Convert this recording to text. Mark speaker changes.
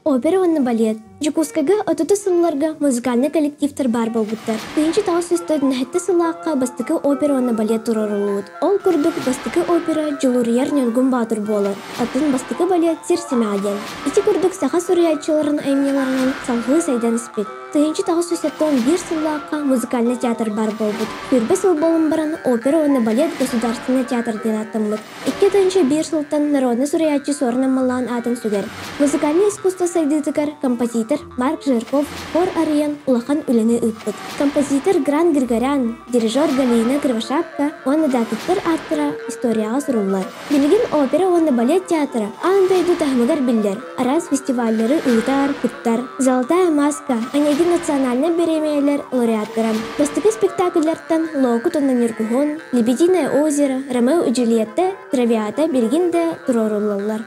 Speaker 1: опера онна балет. Жукускага отуты сылларга музыкальный коллективтер бар болбуттар. Тыйынчы тағыс үсті нәхетті сыллаққа бастықы опера онна балет турарылуыд. Ол күрдік бастықы опера жылурияр нөлгін батыр болар. Атын бастықы балет сирсемәден. Ити күрдік сақа сурыячыларын аймеларынан салғы сайдан іспет. Тыйынчы тағыс үстеттон бір сыллаққа музыкальный театр бар болбуд. Күрбі сыл болын баран опера онна балет государственный театр ден аттымбыд. Икке тыйынчы бір сылтан народны сурыячы сорынан малан атын сүгер. Музыкальный искусство сайдытыкар композитор Марк Жирков хор ариен улахан үлені үппіт. Композитор Гран Григорян, дирижер Галина Кривошапка, онна датыттар аттыра историяға сұрулар. Билген опера онна балет театры андайды тахмыгар биллер. Арас фестивальлері ұйтар, күттар. Золотая маска, анегин национальный беремейлер лауреаттырам. Бастығы спектакльлерден Локу тоннан Нюркухон, Лебединое озеро, Ромео и Джульетта, Травиата, Бельгинде, Туроруллалар.